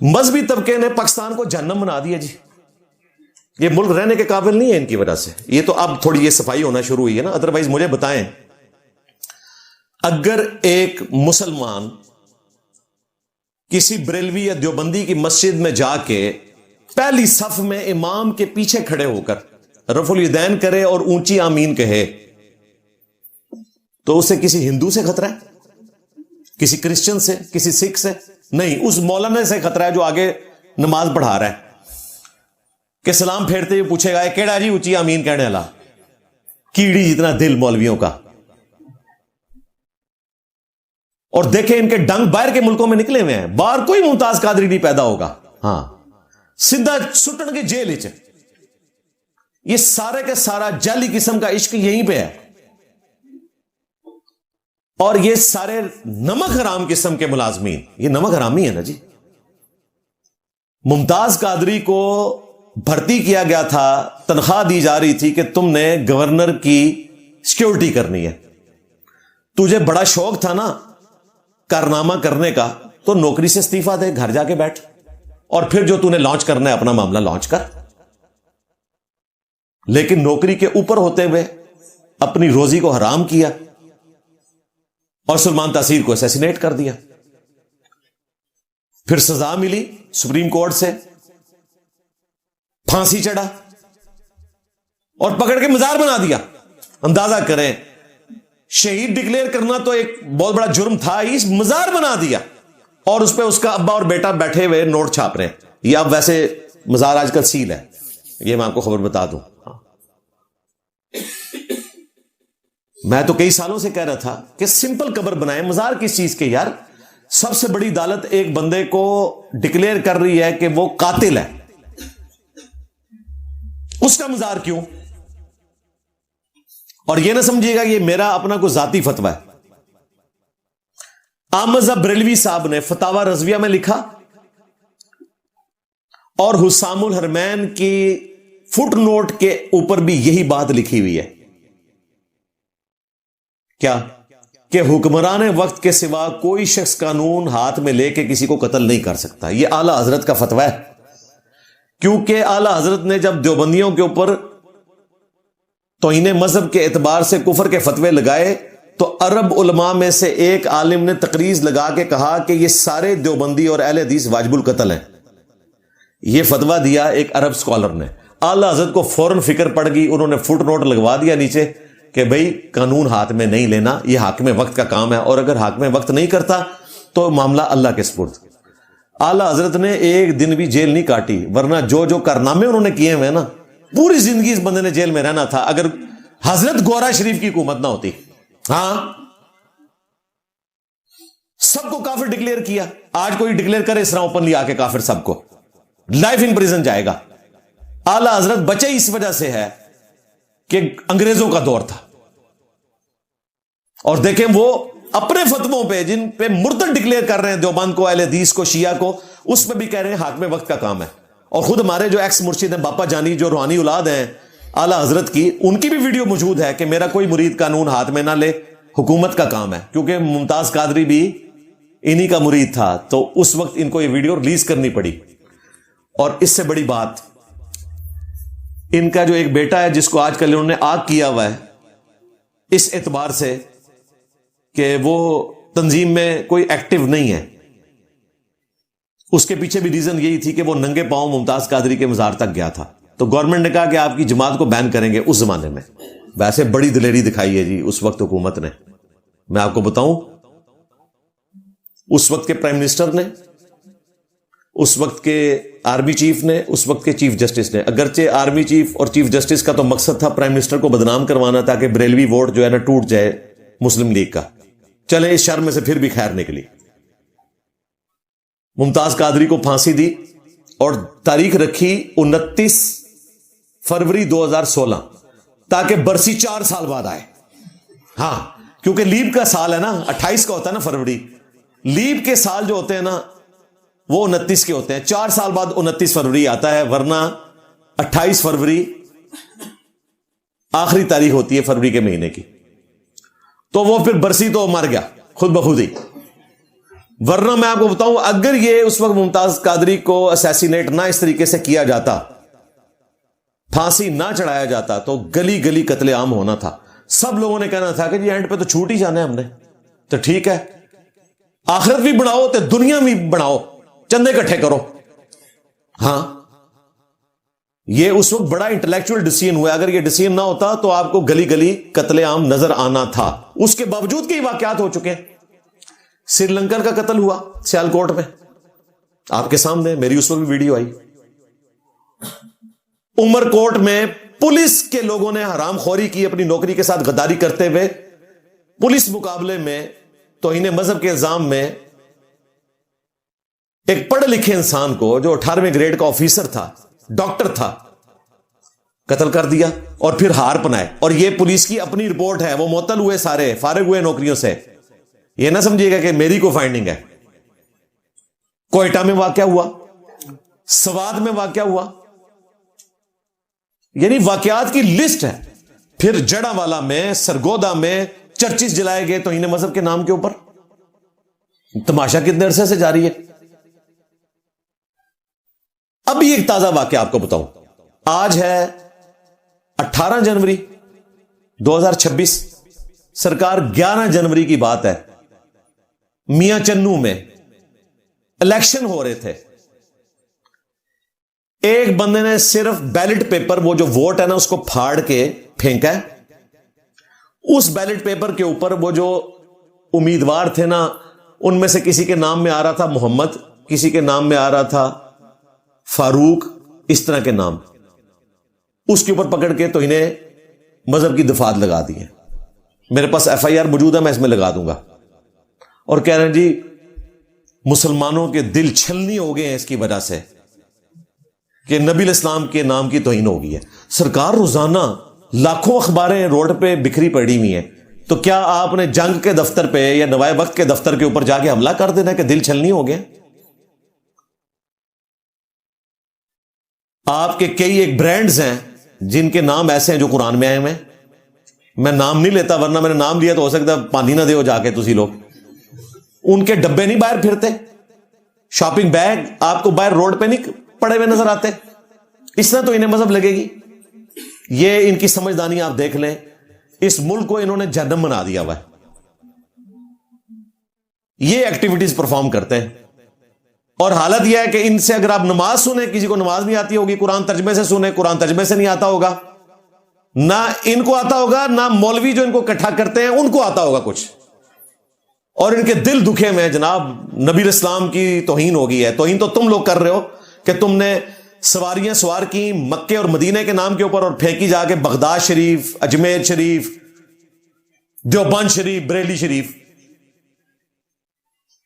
مذہبی طبقے نے پاکستان کو جہنم بنا دیا جی. یہ ملک رہنے کے قابل نہیں ہے ان کی وجہ سے. یہ تو اب تھوڑی یہ صفائی ہونا شروع ہوئی ہے نا. ادروائز مجھے بتائیں, اگر ایک مسلمان کسی بریلوی یا دیوبندی کی مسجد میں جا کے پہلی صف میں امام کے پیچھے کھڑے ہو کر رفع الیدین کرے اور اونچی آمین کہے, تو اسے کسی ہندو سے خطرہ ہے, کسی کرسچن سے, کسی سکھ سے نہیں, اس مولانا سے خطرہ ہے جو آگے نماز پڑھا رہا ہے کہ سلام پھیرتے ہوئے پوچھے گا کیڑا جی اونچی آمین کہنے والا, کیڑی جتنا دل مولویوں کا. اور دیکھیں ان کے ڈنگ باہر کے ملکوں میں نکلے ہوئے ہیں, باہر کوئی ممتاز قادری نہیں پیدا ہوگا, ہاں سیدھا سٹن کے جیل چ. یہ سارے کے سارا جعلی قسم کا عشق یہیں پہ ہے, اور یہ سارے نمک حرام قسم کے ملازمین, یہ نمک حرامی ہے نا جی. ممتاز قادری کو بھرتی کیا گیا تھا, تنخواہ دی جا رہی تھی کہ تم نے گورنر کی سیکیورٹی کرنی ہے, تجھے بڑا شوق تھا نا کارنامہ کرنے کا, تو نوکری سے استعفیٰ دے, گھر جا کے بیٹھ, اور پھر جو تو نے لانچ کرنا ہے اپنا معاملہ لانچ کر. لیکن نوکری کے اوپر ہوتے ہوئے اپنی روزی کو حرام کیا اور سلمان تاثیر کو اسیسینیٹ کر دیا. پھر سزا ملی سپریم کورٹ سے, پھانسی چڑھا اور پکڑ کے مزار بنا دیا. اندازہ کریں, شہید ڈکلیئر کرنا تو ایک بہت بڑا جرم تھا, اس مزار بنا دیا, اور اس پہ اس کا ابا اور بیٹا بیٹھے ہوئے نوٹ چھاپ رہے ہیں. یہ اب ویسے مزار آج کل سیل ہے, یہ میں آپ کو خبر بتا دوں. میں تو کئی سالوں سے کہہ رہا تھا کہ سمپل قبر بنائیں, مزار کس چیز کے یار. سب سے بڑی عدالت ایک بندے کو ڈکلیئر کر رہی ہے کہ وہ قاتل ہے, اس کا مزار کیوں؟ اور یہ نہ سمجھیے گا یہ میرا اپنا کوئی ذاتی فتویٰ ہے. احمد بریلوی صاحب نے فتاوی رضویہ میں لکھا, اور حسام الحرمین کی فٹ نوٹ کے اوپر بھی یہی بات لکھی ہوئی ہے. کیا کہ حکمران وقت کے سوا کوئی شخص قانون ہاتھ میں لے کے کسی کو قتل نہیں کر سکتا. یہ اعلی حضرت کا فتویٰ ہے, کیونکہ اعلی حضرت نے جب دیوبندیوں کے اوپر توہین مذہب کے اعتبار سے کفر کے فتوے لگائے تو عرب علماء میں سے ایک عالم نے تقریض لگا کے کہا کہ یہ سارے دیوبندی اور اہل حدیث واجب القتل ہیں. یہ فتویٰ دیا ایک عرب سکالر نے. اعلی حضرت کو فوراً فکر پڑ گئی, انہوں نے فٹ نوٹ لگوا دیا نیچے کہ بھئی قانون ہاتھ میں نہیں لینا, یہ حاکم وقت کا کام ہے, اور اگر حاکم وقت نہیں کرتا تو معاملہ اللہ کے سپرد. اعلی حضرت نے ایک دن بھی جیل نہیں کاٹی, ورنہ جو جو کارنامے انہوں نے کیے ہوئے نا, پوری زندگی اس بندے نے جیل میں رہنا تھا اگر حضرت گورا شریف کی حکومت نہ ہوتی. ہاں سب کو کافر ڈکلیئر کیا. آج کوئی ڈکلیئر کرے اس طرح اوپنلی آ کے کافر, سب کو لائف ان پریزن جائے گا. اعلی حضرت بچے اس وجہ سے ہے کہ انگریزوں کا دور تھا, اور دیکھیں وہ اپنے فتووں پہ جن پہ مرتد ڈکلیئر کر رہے ہیں دیوبند کو, اہل حدیث کو, شیعہ کو, اس پہ بھی کہہ رہے ہیں حاکم وقت کا کام ہے. اور خود ہمارے جو ایکس مرشد ہیں باپا جانی, جو روحانی اولاد ہیں اعلی حضرت کی, ان کی بھی ویڈیو موجود ہے کہ میرا کوئی مرید قانون ہاتھ میں نہ لے, حکومت کا کام ہے. کیونکہ ممتاز قادری بھی انہی کا مرید تھا, تو اس وقت ان کو یہ ویڈیو ریلیز کرنی پڑی. اور اس سے بڑی بات, ان کا جو ایک بیٹا ہے جس کو آج کل انہوں نے آگ کیا ہوا ہے, اس اعتبار سے کہ وہ تنظیم میں کوئی ایکٹیو نہیں ہے, اس کے پیچھے بھی ریزن یہی تھی کہ وہ ننگے پاؤں ممتاز قادری کے مزار تک گیا تھا. تو گورنمنٹ نے کہا کہ آپ کی جماعت کو بین کریں گے. اس زمانے میں ویسے بڑی دلیری دکھائی ہے جی اس وقت حکومت نے. میں آپ کو بتاؤں, اس وقت کے پرائم منسٹر نے, اس وقت کے آرمی چیف نے, اس وقت کے چیف جسٹس نے, اگرچہ آرمی چیف اور چیف جسٹس کا تو مقصد تھا پرائم منسٹر کو بدنام کروانا تاکہ بریلوی ووٹ جو ہے نا ٹوٹ جائے مسلم لیگ کا. چلے اس شر میں سے پھر بھی خیر نکلی. ممتاز قادری کو پھانسی دی اور تاریخ رکھی 29 فروری 2016 تاکہ برسی 4 سال بعد آئے. ہاں کیونکہ لیپ کا سال ہے نا, 28 کا ہوتا ہے نا فروری, لیپ کے سال جو ہوتے ہیں نا وہ 29 کے ہوتے ہیں. 4 سال بعد 29 فروری آتا ہے, ورنہ 28 فروری آخری تاریخ ہوتی ہے فروری کے مہینے کی. تو وہ پھر برسی تو مر گیا خود بخود ہی. ورنہ میں آپ کو بتاؤں اگر یہ اس وقت ممتاز قادری کو اسیسینیٹ نہ اس طریقے سے کیا جاتا, پھانسی نہ چڑھایا جاتا, تو گلی گلی قتل عام ہونا تھا. سب لوگوں نے کہنا تھا کہ جی اینڈ پہ تو چھوٹ ہی جانا ہے ہم نے, تو ٹھیک ہے آخرت بھی بڑھاؤ تو دنیا بھی بڑھاؤ, چندے اکٹھے کرو. ہاں یہ اس وقت بڑا انٹلیکچوئل ڈیسیژن ہوا. اگر یہ ڈیسیژن نہ ہوتا تو آپ کو گلی گلی قتل عام نظر آنا تھا. اس کے باوجود کئی واقعات ہو چکے ہیں. سری لنکن کا قتل ہوا سیالکوٹ میں, آپ کے سامنے, میری اس وقت ویڈیو آئی. عمر کوٹ میں پولیس کے لوگوں نے حرام خوری کی, اپنی نوکری کے ساتھ غداری کرتے ہوئے پولیس مقابلے میں توہین مذہب کے الزام میں ایک پڑھے لکھے انسان کو جو 18ویں گریڈ کا آفیسر تھا, ڈاکٹر تھا, قتل کر دیا اور پھر ہار پنائے. اور یہ پولیس کی اپنی رپورٹ ہے, وہ معطل ہوئے, سارے فارغ ہوئے نوکریوں سے. یہ نہ سمجھیے گا کہ میری کو فائنڈنگ ہے. کوئٹہ میں واقعہ ہوا, سوات میں واقعہ ہوا, یعنی واقعات کی لسٹ ہے. پھر جڑا والا میں, سرگودا میں چرچز جلائے گئے توہین مذہب کے نام کے اوپر. تماشا کتنے عرصے سے جاری ہے. اب یہ ایک تازہ واقعہ آپ کو بتاؤں. آج ہے 18 جنوری 2026, سرکار 11 جنوری کی بات ہے, میاں چنو میں الیکشن ہو رہے تھے. ایک بندے نے صرف بیلٹ پیپر, وہ جو ووٹ ہے نا, اس کو پھاڑ کے پھینکا ہے. اس بیلٹ پیپر کے اوپر وہ جو امیدوار تھے نا, ان میں سے کسی کے نام میں آ رہا تھا محمد, کسی کے نام میں آ رہا تھا فاروق, اس طرح کے نام, اس کے اوپر پکڑ کے تو انہیں مذہب کی دفعات لگا دی ہیں. میرے پاس ایف آئی آر موجود ہے, میں اس میں لگا دوں گا. اور کہہ رہے ہیں جی مسلمانوں کے دل چھلنی ہو گئے ہیں اس کی وجہ سے کہ نبی الاسلام کے نام کی توہین ہو گئی ہے. سرکار روزانہ لاکھوں اخباریں روڈ پہ بکھری پڑی ہوئی ہیں, تو کیا آپ نے جنگ کے دفتر پہ یا نوائے وقت کے دفتر کے اوپر جا کے حملہ کر دینا کہ دل چھلنی ہو گئے؟ آپ کے کئی ایک برانڈز ہیں جن کے نام ایسے ہیں جو قرآن میں آئے ہوئے ہیں. میں نام نہیں لیتا, ورنہ میں نے نام لیا تو ہو سکتا ہے پانی نہ دے ہو جا کے تسی لوگ. ان کے ڈبے نہیں باہر پھرتے, شاپنگ بیگ آپ کو باہر روڈ پہ نہیں پڑے ہوئے نظر آتے. اس طرح تو انہیں مذہب لگے گی. یہ ان کی سمجھدانی آپ دیکھ لیں. اس ملک کو انہوں نے جہنم بنا دیا ہوا ہے. یہ ایکٹیویٹیز پرفارم کرتے ہیں. اور حالت یہ ہے کہ ان سے اگر آپ نماز سنیں, کسی کو نماز نہیں آتی ہوگی, قرآن ترجمے سے سنیں, قرآن ترجمے سے نہیں آتا ہوگا, نہ ان کو آتا ہوگا, نہ مولوی جو ان کو اکٹھا کرتے ہیں ان کو آتا ہوگا کچھ. اور ان کے دل دکھے میں جناب نبی اسلام کی توہین ہو گئی ہے. توہین تو تم لوگ کر رہے ہو کہ تم نے سواریاں سوار کی مکے اور مدینے کے نام کے اوپر اور پھینکی جا کے بغداد شریف, اجمیر شریف, دیوبند شریف, بریلی شریف.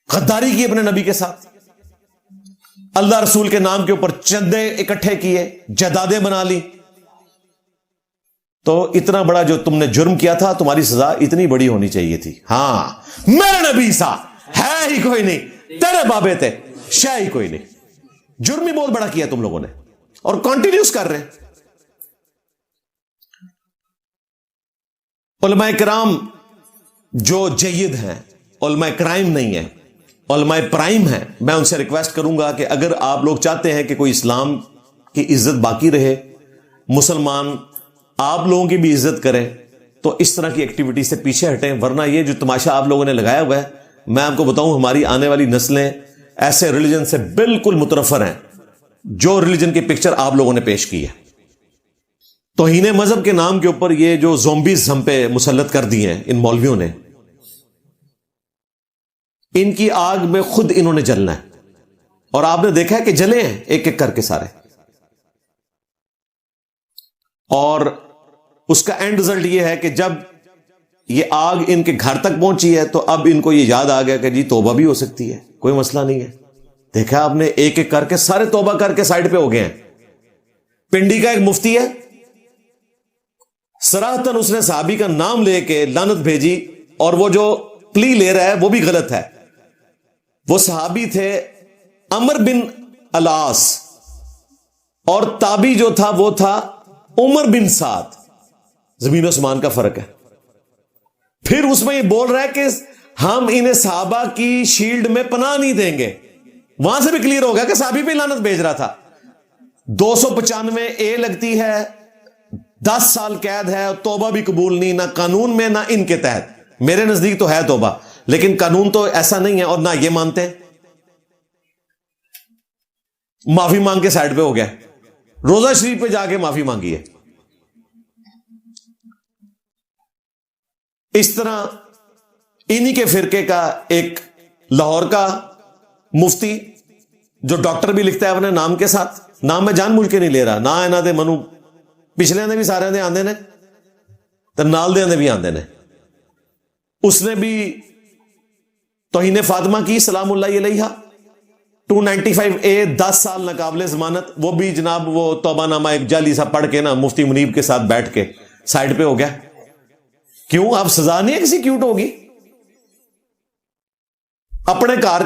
غداری کی اپنے نبی کے ساتھ, اللہ رسول کے نام کے اوپر چندے اکٹھے کیے, جائیدادیں بنا لی. تو اتنا بڑا جو تم نے جرم کیا تھا, تمہاری سزا اتنی بڑی ہونی چاہیے تھی. ہاں میرے نبی سا ہے ہی کوئی نہیں, تیرے بابے تھے شے ہی کوئی نہیں. جرم ہی بہت بڑا کیا تم لوگوں نے اور کنٹینیوس کر رہے. علماء کرام جو جید ہیں, علماء کرائم نہیں ہیں, علماء پرائم ہیں, میں ان سے ریکویسٹ کروں گا کہ اگر آپ لوگ چاہتے ہیں کہ کوئی اسلام کی عزت باقی رہے, مسلمان آپ لوگوں کی بھی عزت کریں, تو اس طرح کی ایکٹیویٹی سے پیچھے ہٹیں. ورنہ یہ جو تماشا آپ لوگوں نے لگایا ہوا ہے, میں آپ کو بتاؤں ہماری آنے والی نسلیں ایسے ریلیجن سے بالکل متنفر ہیں جو ریلیجن کی پکچر آپ لوگوں نے پیش کی ہے. توہین مذہب کے نام کے اوپر یہ جو زومبیز ہم پہ مسلط کر دی ہیں ان مولویوں نے, ان کی آگ میں خود انہوں نے جلنا ہے. اور آپ نے دیکھا ہے کہ جلے ہیں ایک ایک کر کے سارے. اور اس کا اینڈ رزلٹ یہ ہے کہ جب یہ آگ ان کے گھر تک پہنچی ہے تو اب ان کو یہ یاد آ گیا کہ جی توبہ بھی ہو سکتی ہے, کوئی مسئلہ نہیں ہے. دیکھا آپ نے ایک ایک کر کے سارے توبہ کر کے سائڈ پہ ہو گئے ہیں. پنڈی کا ایک مفتی ہے, صراحتاً اس نے صحابی کا نام لے کے لعنت بھیجی, اور وہ جو پلی لے رہا ہے وہ بھی غلط ہے. وہ صحابی تھے عمر بن الاس, اور تابی جو تھا وہ تھا عمر بن سعد. زمین و آسمان کا فرق ہے. پھر اس میں یہ بول رہا ہے کہ ہم انہیں صحابہ کی شیلڈ میں پناہ نہیں دیں گے. وہاں سے بھی کلیئر ہو گیا کہ صحابی پہ لعنت بھیج رہا تھا. 295 لگتی ہے, 10 سال قید ہے, توبہ بھی قبول نہیں, نہ قانون میں نہ ان کے تحت. میرے نزدیک تو ہے توبہ, لیکن قانون تو ایسا نہیں ہے, اور نہ یہ مانتے ہیں. معافی مانگ کے سائڈ پہ ہو گیا, روزہ شریف پہ جا کے معافی مانگی ہے. اس طرح انہی کے فرقے کا ایک لاہور کا مفتی, جو ڈاکٹر بھی لکھتا ہے اپنے نام کے ساتھ, نام میں جان بوجھ کے نہیں لے رہا, نہ انہاں دے منو پچھلے نے بھی سارے دے آندے نے تے نال دے بھی آندے نے. اس نے بھی توہین فاطمہ کی سلام اللہ علیہا, 295A 10 سال ناقابل ضمانت. وہ بھی جناب وہ توبہ نامہ ایک جعلی سا پڑھ کے نا مفتی منیب کے ساتھ بیٹھ کے سائڈ پہ ہو گیا. کیوں؟ اب سزا نہیں ایکزیکیوٹ ہوگی. اپنے کار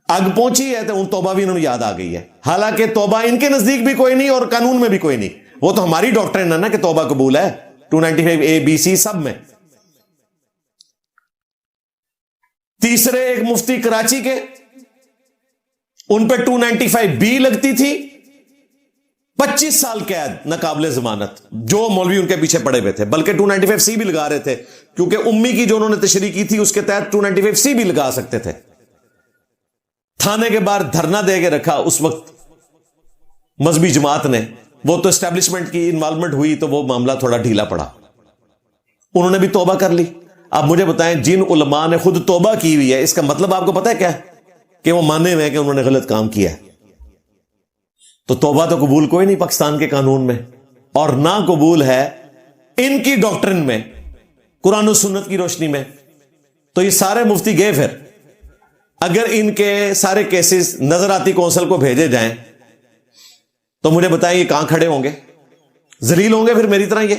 اگ پہنچی ہے تو ان توبہ بھی انہوں نے یاد آ گئی ہے, حالانکہ توبہ ان کے نزدیک بھی کوئی نہیں اور قانون میں بھی کوئی نہیں. وہ تو ہماری ڈاکٹرین ہے نا کہ توبہ قبول ہے 295A B C سب میں. تیسرے ایک مفتی کراچی کے, ان پہ 295B لگتی تھی, 25 سال قید ناقابل ضمانت, جو مولوی ان کے پیچھے پڑے ہوئے تھے. بلکہ 295C بھی لگا رہے تھے, کیونکہ امی کی جو انہوں نے تشریح کی تھی اس کے تحت 295C بھی لگا سکتے تھے. تھانے کے باہر دھرنا دے کے رکھا اس وقت مذہبی جماعت نے. وہ تو اسٹیبلشمنٹ کی انوالومنٹ ہوئی تو وہ معاملہ تھوڑا ڈھیلا پڑا, انہوں نے بھی توبہ کر لی. اب مجھے بتائیں, جن علماء نے خود توبہ کی ہوئی ہے, اس کا مطلب آپ کو پتہ ہے کیا ہے؟ کہ وہ مانے ہوئے کہ انہوں نے غلط کام کیا ہے. تو توبہ تو قبول کوئی نہیں پاکستان کے قانون میں, اور نہ قبول ہے ان کی ڈاکٹرن میں, قرآن و سنت کی روشنی میں. تو یہ سارے مفتی گئے. پھر اگر ان کے سارے کیسز نظراتی کونسل کو بھیجے جائیں تو مجھے بتائیں یہ کہاں کھڑے ہوں گے؟ ذلیل ہوں گے پھر میری طرح, یہ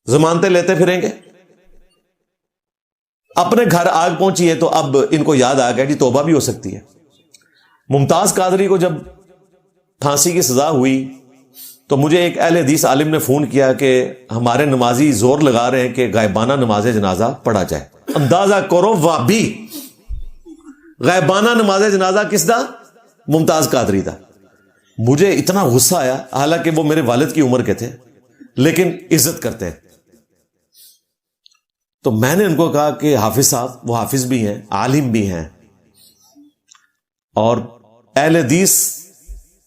ضمانتیں لیتے پھریں گے. اپنے گھر آگ پہنچی ہے تو اب ان کو یاد آ گیا کہ توبہ بھی ہو سکتی ہے. ممتاز قادری کو جب پھانسی کی سزا ہوئی تو مجھے ایک اہل حدیث عالم نے فون کیا کہ ہمارے نمازی زور لگا رہے ہیں کہ غائبانہ نماز جنازہ پڑھا جائے. اندازہ کرو, وابی غائبانہ نماز جنازہ کس دا؟ ممتاز قادری دا. مجھے اتنا غصہ آیا, حالانکہ وہ میرے والد کی عمر کے تھے لیکن عزت کرتے ہیں. تو میں نے ان کو کہا کہ حافظ صاحب, وہ حافظ بھی ہیں, عالم بھی ہیں, اور اہل حدیث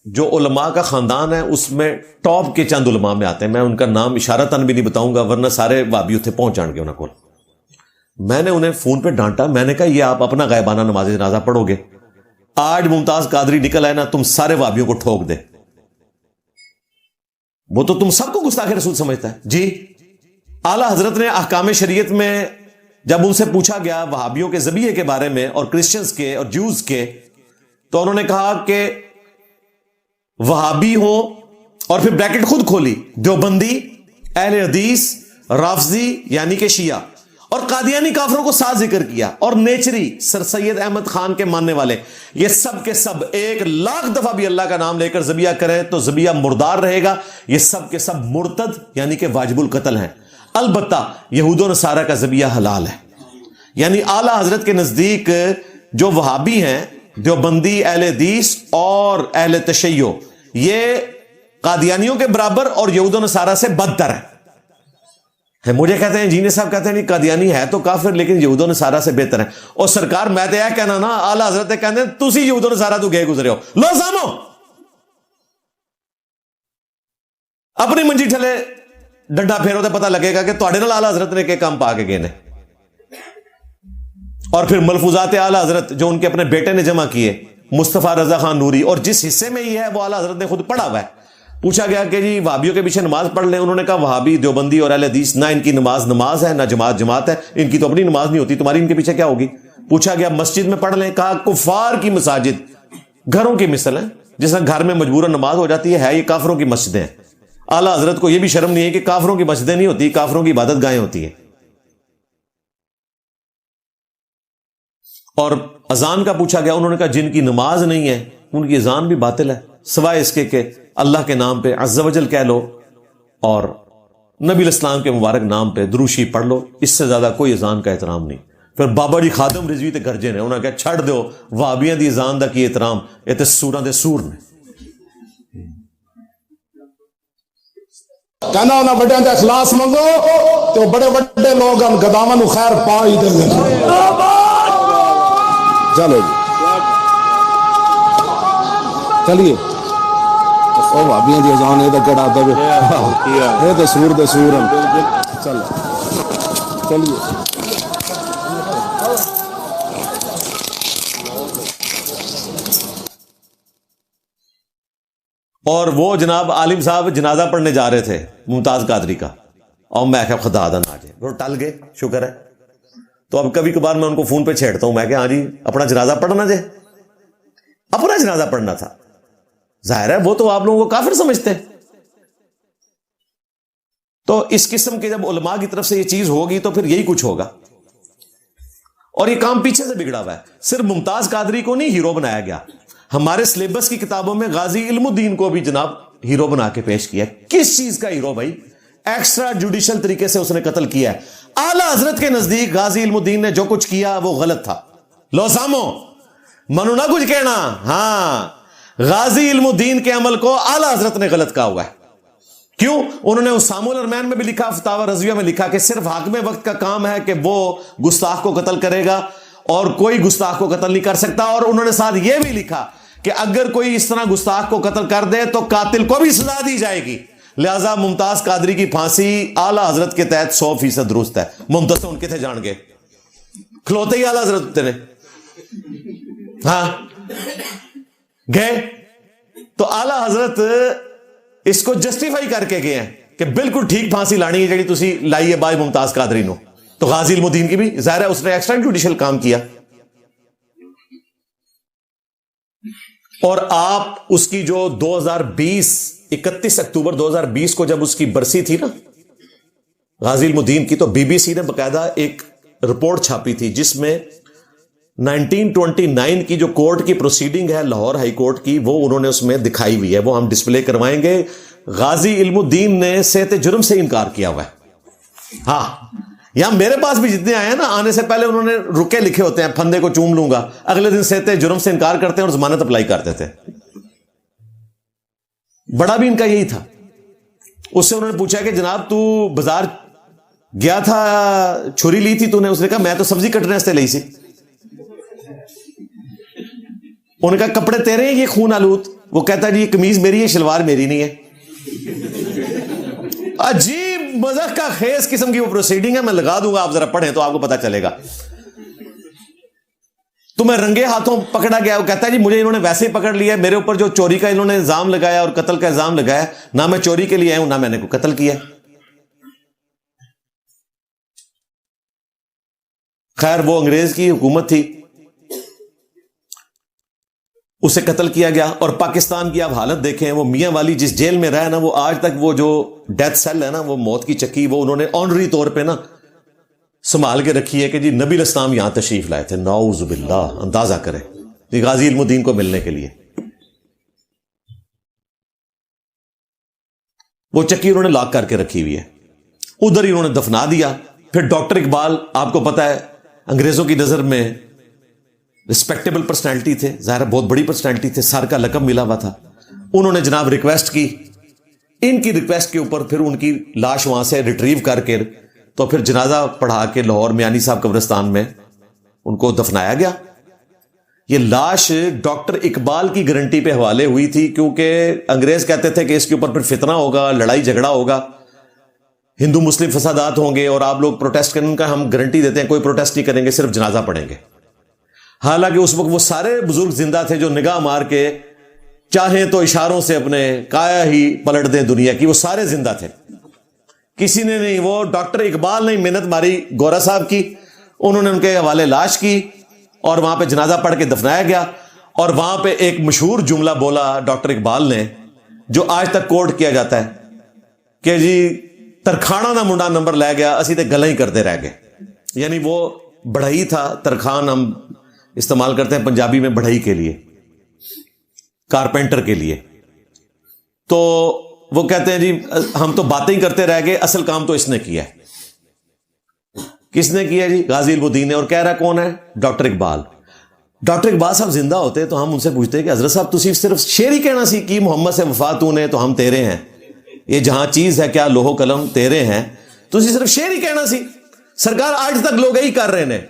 جو علماء کا خاندان ہے اس میں ٹاپ کے چند علماء میں آتے ہیں. میں ان کا نام اشارتاً بھی نہیں بتاؤں گا ورنہ سارے وابی اتنے پہنچ جان گے انہوں کو. میں نے انہیں فون پہ ڈانٹا, میں نے کہا یہ آپ اپنا غائبانہ نماز جنازہ پڑھو گے, آج ممتاز قادری نکل آئے نا تم سارے وابیوں کو ٹھوک دے. وہ تو تم سب کو گستاخ رسول سمجھتا ہے. جی, اعلی حضرت نے احکام شریعت میں جب ان سے پوچھا گیا وہابیوں کے ذبیحے کے بارے میں اور کرسچنز کے اور جوز کے, تو انہوں نے کہا کہ وہابی ہوں, اور پھر بریکٹ خود کھولی, دیوبندی, اہل حدیث, رافضی یعنی کہ شیعہ, اور قادیانی کافروں کو ساتھ ذکر کیا, اور نیچری سر سید احمد خان کے ماننے والے, یہ سب کے سب 1,00,000 دفعہ بھی اللہ کا نام لے کر ذبیحہ کریں تو ذبیحہ مردار رہے گا. یہ سب کے سب مرتد یعنی کہ واجب القتل ہیں. البتہ یہود و نصارہ کا ذبیحہ حلال ہے. یعنی اعلی حضرت کے نزدیک جو وہابی ہیں, دیوبندی, اہل حدیث اور اہل تشیع, یہ قادیانیوں کے برابر اور یہود و نصارہ سے بدتر ہے. مجھے کہتے ہیں جینے صاحب کہتے ہیں نہیں قادیانی ہے تو کافر لیکن یہود و نصارہ سے بہتر ہے. اور سرکار میں تو یہ کہنا نا, اعلی حضرت کہتے ہیں تسی یہود و نصارہ تو گئے گزرے ہو, لو سامو اپنی منجی ٹھلے ڈنڈا پھیرو تو پتہ لگے گا کہ تواڈے نال اعلی حضرت نے کہ کام پا کے گئے نے. اور پھر ملفوظات اعلی حضرت جو ان کے اپنے بیٹے نے جمع کیے, مصطفیٰ رضا خان نوری, اور جس حصے میں یہ ہے وہ اعلی حضرت نے خود پڑھا ہوا ہے. پوچھا گیا کہ جی وہابیوں کے پیچھے نماز پڑھ لیں, انہوں نے کہا وہابی, دیوبندی اور اہل حدیث نہ ان کی نماز ہے نہ جماعت ہے, ان کی تو اپنی نماز نہیں ہوتی, تمہاری ان کے پیچھے کیا ہوگی. پوچھا گیا مسجد میں پڑھ لیں, کہا کفار کی مساجد گھروں کی مثل ہیں, جس طرح گھر میں مجبورا نماز ہو جاتی ہے یہ کافروں کی مسجدیں ہیں. اعلی حضرت کو یہ بھی شرم نہیں ہے کہ کافروں کی مسجدیں نہیں ہوتی, کافروں کی عبادت گاہیں ہوتی ہیں. اور اذان کا پوچھا گیا, انہوں نے کہا جن کی نماز نہیں ہے ان کی اذان بھی باطل ہے, سوائے اس کے کہ اللہ کے نام پہ عز و جل کہہ لو اور نبی علیہ السلام کے مبارک نام پہ دروشی پڑھ لو، اس سے زیادہ کوئی اذان کا احترام نہیں۔ پھر بابا جی خادم رضوی تے گرجے نے، انہوں نے کہا چھڑ دو وہابیاں دی اذان دا کی احترام، یہ تے سوراں دے سور نے۔ کہنا انہاں بڑیاں دا اخلاص منگو تو بڑے بڑے لوگ ہم گداواں نو خیر پا ہی دیں گے۔ چلو جی چلیے، او بھابیاں دی اذان اے تے کڑا دے اے تے سور ہیں۔ چلو چلیے اور وہ جناب عالم صاحب جنازہ پڑھنے جا رہے تھے ممتاز قادری کا، اور میں کہ خدا دا نہ جائے، وہ ٹل گئے، شکر ہے۔ تو اب کبھی کبھار میں ان کو فون پہ چھیڑتا ہوں، میں کہ ہاں جی اپنا جنازہ پڑھنا جائے، اپنا جنازہ پڑھنا تھا، ظاہر ہے وہ تو آپ لوگوں کو کافر سمجھتے ہیں۔ تو اس قسم کے جب علماء کی طرف سے یہ چیز ہوگی تو پھر یہی کچھ ہوگا، اور یہ کام پیچھے سے بگڑا ہوا ہے۔ صرف ممتاز قادری کو نہیں ہیرو بنایا گیا، ہمارے سلیبس کی کتابوں میں غازی علم الدین کو بھی جناب ہیرو بنا کے پیش کیا۔ کس چیز کا ہیرو بھائی؟ ایکسٹرا جوڈیشل طریقے سے اس نے قتل کیا ہے۔ اعلی حضرت کے نزدیک غازی علم الدین نے جو کچھ کیا وہ غلط تھا۔ لو سامو منو نہ کچھ کہنا، ہاں غازی علم الدین کے عمل کو اعلی حضرت نے غلط کہا ہوا ہے۔ کیوں؟ انہوں نے اسامہ الارمین میں بھی لکھا، فتاوی رضویہ میں لکھا کہ صرف حاکم وقت کا کام ہے کہ وہ گستاخ کو قتل کرے گا اور کوئی گستاخ کو قتل نہیں کر سکتا، اور انہوں نے ساتھ یہ بھی لکھا کہ اگر کوئی اس طرح گستاخ کو قتل کر دے تو قاتل کو بھی سزا دی جائے گی، لہذا ممتاز قادری کی پھانسی اعلی حضرت کے تحت 100% درست ہے۔ ممتاز ان کے تھے جان گے کھلوتے ہی اعلی حضرت ہوتے نے، ہاں گئے تو اعلی حضرت اس کو جسٹیفائی کر کے گئے ہیں کہ بالکل ٹھیک پھانسی لانی ہے جڑی تسی لائی ہے بائی ممتاز قادری نو۔ تو غازی علم الدین کی بھی ظاہر ہے اس نے ایکسٹرا جوڈیشل کام کیا، اور آپ اس کی جو 31 اکتوبر 2020 کو جب اس کی برسی تھی نا غازی علم الدین کی، تو بی بی سی نے باقاعدہ ایک رپورٹ چھاپی تھی جس میں 1929 کی جو کورٹ کی پروسیڈنگ ہے لاہور ہائی کورٹ کی، وہ انہوں نے اس میں دکھائی ہوئی ہے، وہ ہم ڈسپلے کروائیں گے۔ غازی علم الدین نے صحت جرم سے انکار کیا ہوا ہے۔ ہاں یہاں میرے پاس بھی جتنے آئے ہیں نا، آنے سے پہلے انہوں نے رکے لکھے ہوتے ہیں، پھندے کو چوم لوں گا، اگلے دن صحت جرم سے انکار کرتے ہیں اور ضمانت اپلائی کرتے تھے۔ بڑا بھی ان کا یہی تھا۔ اس سے انہوں نے پوچھا کہ جناب تو بازار گیا تھا، چھری لی تھی تو نے؟ اس نے کہا میں تو سبزی کٹنے سے لی سی۔ انہوں نے کہا کپڑے تیرے ہیں یہ خون آلود؟ وہ کہتا جی یہ قمیض میری ہے، شلوار میری نہیں ہے۔ عجیب مذاق کا خیز قسم کی وہ پروسیڈنگ ہے، میں لگا دوں گا، آپ ذرا پڑھیں تو آپ کو پتا چلے گا۔ تو میں رنگے ہاتھوں پکڑا گیا، وہ کہتا ہے جی مجھے انہوں نے ویسے ہی پکڑ لیا، میرے اوپر جو چوری کا انہوں نے الزام لگایا اور قتل کا الزام لگایا، نہ میں چوری کے لیے آیا ہوں نہ میں نے کوئی قتل کیا۔ خیر وہ انگریز کی حکومت تھی، اسے قتل کیا گیا۔ اور پاکستان کی آپ حالت دیکھیں، وہ میاں والی جس جیل میں رہا نا، وہ آج تک وہ جو ڈیتھ سیل ہے نا، وہ موت کی چکی، وہ انہوں نے آنری طور پہ نا سنبھال کے رکھی ہے کہ جی نبی علیہ السلام یہاں تشریف لائے تھے، نعوذ باللہ، اندازہ کرے غازی علم الدین کو ملنے کے لیے۔ وہ چکی انہوں نے لاک کر کے رکھی ہوئی ہے، ادھر ہی انہوں نے دفنا دیا۔ پھر ڈاکٹر اقبال آپ کو پتا ہے انگریزوں کی نظر میں رسپیکٹیبل پرسنالٹی تھے، ظاہر بہت بڑی پرسنالٹی تھے، سر کا لقب ملا ہوا تھا۔ انہوں نے جناب ریکویسٹ کی، ان کی ریکویسٹ کے اوپر پھر ان کی لاش وہاں سے ریٹریو کر کے تو پھر جنازہ پڑھا کے لاہور میانی صاحب قبرستان میں ان کو دفنایا گیا۔ یہ لاش ڈاکٹر اقبال کی گارنٹی پہ حوالے ہوئی تھی، کیونکہ انگریز کہتے تھے کہ اس کے اوپر پھر فتنہ ہوگا، لڑائی جھگڑا ہوگا، ہندو مسلم فسادات ہوں گے اور آپ لوگ پروٹیسٹ کرنے کا ہم گارنٹی دیتے ہیں کوئی پروٹیسٹ نہیں کریں گے، صرف جنازہ پڑھیں گے۔ حالانکہ اس وقت وہ سارے بزرگ زندہ تھے جو نگاہ مار کے چاہیں تو اشاروں سے اپنے کایا ہی پلٹ دیں دنیا کی، وہ سارے زندہ تھے، کسی نے نہیں۔ وہ ڈاکٹر اقبال نے محنت ماری گورا صاحب کی، انہوں نے ان کے حوالے لاش کی اور وہاں پہ جنازہ پڑھ کے دفنایا گیا۔ اور وہاں پہ ایک مشہور جملہ بولا ڈاکٹر اقبال نے، جو آج تک کوٹ کیا جاتا ہے کہ جی ترکھانا نہ منڈا نمبر لے گیا، اسی تے گلیں ہی کرتے رہ گئے۔ یعنی وہ بڑھئی تھا، ترخان ہم استعمال کرتے ہیں پنجابی میں بڑھئی کے لیے، کارپینٹر کے لیے۔ تو وہ کہتے ہیں جی ہم تو باتیں ہی کرتے رہ گئے, اصل کام تو اس نے کیا ہے. کس نے کیا جی؟ غازی الدین نے. اور کہہ رہا کون ہے؟ ڈاکٹر اقبال. ڈاکٹر اقبال صاحب زندہ ہوتے تو ہم ان سے پوچھتے کہ حضرت صاحب تسی صرف شعر ہی کہنا سی کہ محمد سے وفا تو نے تو ہم تیرے ہیں, یہ جہاں چیز ہے کیا لوح و قلم تیرے ہیں, تسی صرف شعر ہی کہنا سی. سرکار آج تک لوگ یہی کر رہے ہیں.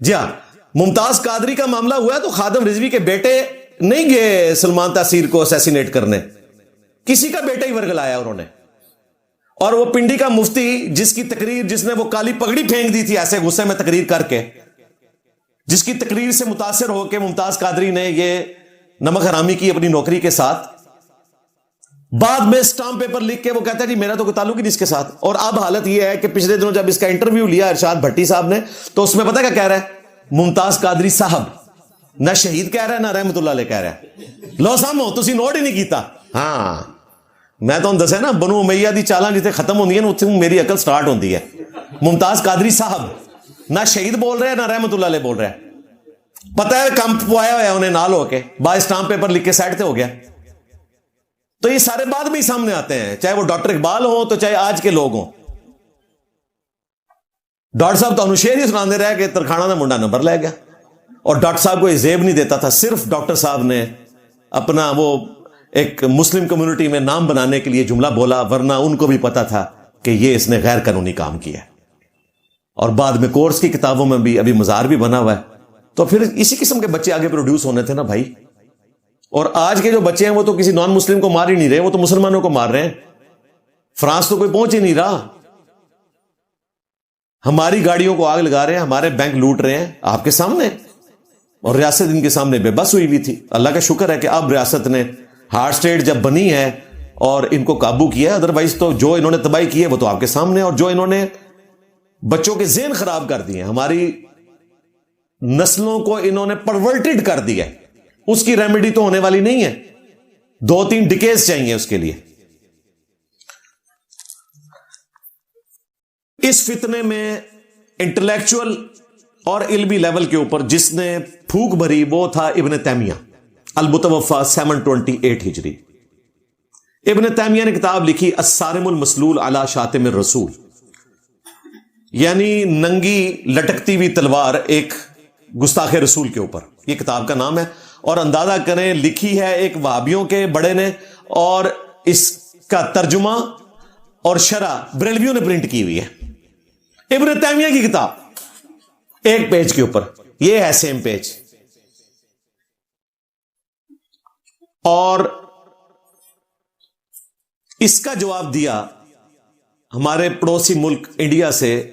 جی ہاں, ممتاز قادری کا معاملہ ہوا ہے تو خادم رضوی کے بیٹے نہیں گئے سلمان تاثیر کو اسیسینیٹ کرنے, کسی کا بیٹا ہی ورگلایا انہوں نے. اور وہ پنڈی کا مفتی جس کی تقریر, جس نے وہ کالی پگڑی پھینک دی تھی ایسے غصے میں تقریر کر کے, جس کی تقریر سے متاثر ہو کے ممتاز قادری نے یہ نمک حرامی کی اپنی نوکری کے ساتھ, بعد میں اسٹامپ پیپر لکھ کے وہ کہتا ہے جی میرا تو کوئی تعلق ہی نہیں اس کے ساتھ. اور اب حالت یہ ہے کہ پچھلے دنوں جب اس کا انٹرویو لیا ارشاد بھٹی صاحب نے تو اس میں پتہ کیا کہہ رہا ہے؟ ممتاز قادری صاحب نہ شہید کہہ رہا ہے نہ رحمت اللہ علیہ کہہ رہا ہے. لو سامو تسی نوٹ ہی نہیں کیتا. ہاں میں تو دسے نا بنو امیہ دی چالاں جتنے ختم ہوندی ہیں نا اتنے میری عقل سٹارٹ ہوندی ہے. ممتاز قادری صاحب نہ شہید بول رہے ہیں نہ رحمت اللہ علیہ بول رہے ہیں. پتہ ہے کم پوایا ہوا ہے انہیں نال ہو کے, با اسٹامپ پیپر لکھ کے سائڈ تے ہو گیا. تو یہ سارے بعد میں ہی سامنے آتے ہیں, چاہے وہ ڈاکٹر اقبال ہوں تو چاہے آج کے لوگ ہوں. ڈاکٹر صاحب تو شعر ہی سناندے رہے کہ ترکھانہ دا منڈا نمبر لے گیا, اور ڈاکٹر صاحب کو یہ زیب نہیں دیتا تھا. صرف ڈاکٹر صاحب نے اپنا وہ ایک مسلم کمیونٹی میں نام بنانے کے لیے جملہ بولا, ورنہ ان کو بھی پتا تھا کہ یہ اس نے غیر قانونی کام کیا. اور بعد میں کورس کی کتابوں میں بھی ابھی مزار بھی بنا ہوا ہے. تو پھر اسی قسم کے بچے آگے پروڈیوس ہونے تھے نا بھائی. اور آج کے جو بچے ہیں وہ تو کسی نان مسلم کو مار ہی نہیں رہے, وہ تو مسلمانوں کو مار رہے ہیں. فرانس تو کوئی پہنچ ہی نہیں رہا. ہماری گاڑیوں کو آگ لگا رہے ہیں, ہمارے بینک لوٹ رہے ہیں آپ کے سامنے, اور ریاست ان کے سامنے بے بس ہوئی ہوئی تھی. اللہ کا شکر ہے کہ اب ریاست نے ہارڈ اسٹیٹ جب بنی ہے اور ان کو قابو کیا ہے, ادروائز تو جو انہوں نے تباہی کی ہے وہ تو آپ کے سامنے. اور جو انہوں نے بچوں کے ذہن خراب کر دیے, ہماری نسلوں کو انہوں نے پرورٹڈ کر دیا, اس کی ریمیڈی تو ہونے والی نہیں ہے, 2-3 ڈیکیز چاہیے اس کے لیے. اس فتنے میں انٹلیکچوئل اور علمی لیول کے اوپر جس نے پھونک بھری وہ تھا ابن تیمیہ, المتوفی 728 ہجری. ابن تیمیہ نے کتاب لکھی الصارم المسلول علی شاتم الرسول, یعنی ننگی لٹکتی ہوئی تلوار ایک گستاخ رسول کے اوپر, یہ کتاب کا نام ہے. اور اندازہ کریں لکھی ہے ایک وہابیوں کے بڑے نے, اور اس کا ترجمہ اور شرح بریلویوں نے پرنٹ کی ہوئی ہے. ابن تیمیہ کی کتاب ایک پیج کے اوپر, یہ ہے سیم پیج. اور اس کا جواب دیا ہمارے پڑوسی ملک انڈیا سے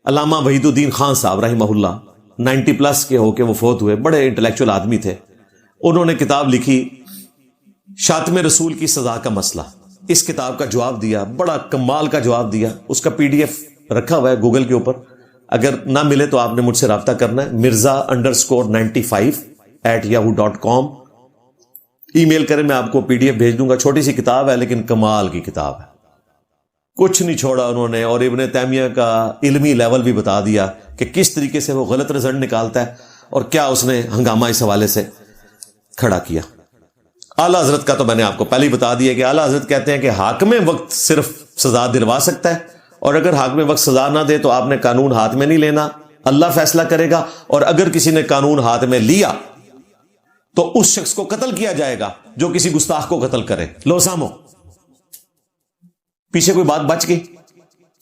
علامہ وحید الدین خان صاحب رحمہ اللہ, 90+ کے ہو کے وہ فوت ہوئے, بڑے انٹلیکچوئل آدمی تھے. انہوں نے کتاب لکھی شاتم رسول کی سزا کا مسئلہ. اس کتاب کا جواب دیا, بڑا کمال کا جواب دیا. اس کا PDF رکھا ہوا ہے گوگل کے اوپر, اگر نہ ملے تو آپ نے مجھ سے رابطہ کرنا ہے. mirza_95@yahoo.com ای میل کریں, میں آپ کو PDF بھیج دوں گا. چھوٹی سی کتاب ہے لیکن کمال کی کتاب ہے, کچھ نہیں چھوڑا انہوں نے. اور ابن تیمیہ کا علمی لیول بھی بتا دیا کہ کس طریقے سے وہ غلط رزلٹ نکالتا ہے اور کیا اس نے ہنگامہ اس حوالے سے کھڑا کیا. اعلیٰ حضرت کا تو میں نے آپ کو پہلے ہی بتا دیا کہ اعلیٰ حضرت کہتے ہیں کہ حاکم وقت صرف سزا دلوا سکتا ہے, اور اگر حاکم وقت سزا نہ دے تو آپ نے قانون ہاتھ میں نہیں لینا, اللہ فیصلہ کرے گا. اور اگر کسی نے قانون ہاتھ میں لیا تو اس شخص کو قتل کیا جائے گا جو کسی گستاخ کو قتل کرے. لو سامو, پیچھے کوئی بات بچ گئی؟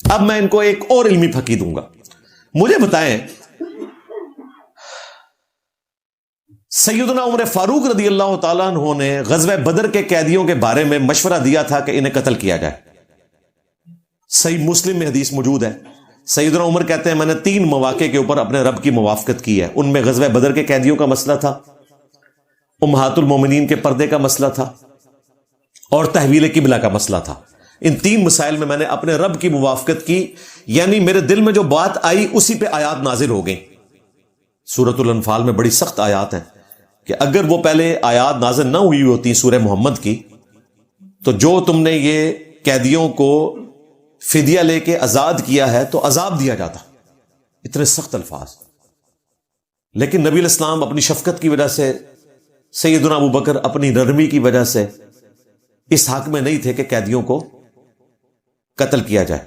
اب میں ان کو ایک اور علمی پھکی دوں گا. مجھے بتائیں سیدنا عمر فاروق رضی اللہ تعالیٰ عنہ نے غزوہ بدر کے قیدیوں کے بارے میں مشورہ دیا تھا کہ انہیں قتل کیا جائے. صحیح مسلم میں حدیث موجود ہے. سیدنا عمر کہتے ہیں میں نے 3 مواقع کے اوپر اپنے رب کی موافقت کی ہے. ان میں غزوہ بدر کے قیدیوں کا مسئلہ تھا, امہات المومنین کے پردے کا مسئلہ تھا, اور تحویل قبلہ کا مسئلہ تھا. ان 3 مسائل میں نے اپنے رب کی موافقت کی, یعنی میرے دل میں جو بات آئی اسی پہ آیات نازل ہو گئیں. سورۃ الانفال میں بڑی سخت آیات ہیں کہ اگر وہ پہلے آیات نازل نہ ہوئی ہوتی سورہ محمد کی تو جو تم نے یہ قیدیوں کو فدیہ لے کے آزاد کیا ہے تو عذاب دیا جاتا. اتنے سخت الفاظ. لیکن نبی الاسلام اپنی شفقت کی وجہ سے, سیدنا ابو بکر اپنی نرمی کی وجہ سے اس حق میں نہیں تھے کہ قیدیوں کو قتل کیا جائے,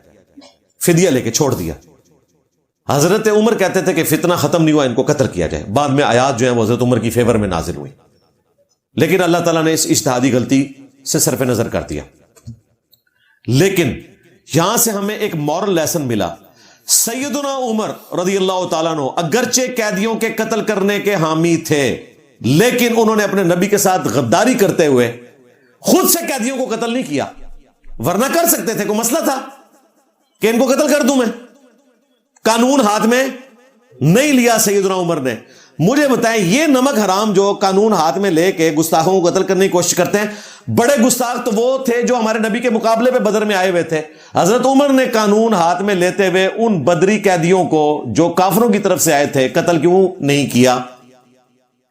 فدیہ لے کے چھوڑ دیا. حضرت عمر کہتے تھے کہ فتنہ ختم نہیں ہوا, ان کو قتل کیا جائے. بعد میں آیات جو ہیں وہ حضرت عمر کی فیور میں نازل ہوئی, لیکن اللہ تعالیٰ نے اس اجتہادی غلطی سے صرف نظر کر دیا. لیکن یہاں سے ہمیں ایک مورل لیسن ملا. سیدنا عمر رضی اللہ تعالیٰ عنہ اگرچہ قیدیوں کے قتل کرنے کے حامی تھے, لیکن انہوں نے اپنے نبی کے ساتھ غداری کرتے ہوئے خود سے قیدیوں کو قتل نہیں کیا, ورنہ کر سکتے تھے. کوئی مسئلہ تھا کہ ان کو قتل کر دوں میں؟ قانون ہاتھ میں نہیں لیا سیدنا عمر نے. مجھے بتائیں, یہ نمک حرام جو قانون ہاتھ میں لے کے گستاخوں کو قتل کرنے کی کوشش کرتے ہیں, بڑے گستاخ تو وہ تھے جو ہمارے نبی کے مقابلے پہ بدر میں آئے ہوئے تھے. حضرت عمر نے قانون ہاتھ میں لیتے ہوئے ان بدری قیدیوں کو جو کافروں کی طرف سے آئے تھے قتل کیوں نہیں کیا؟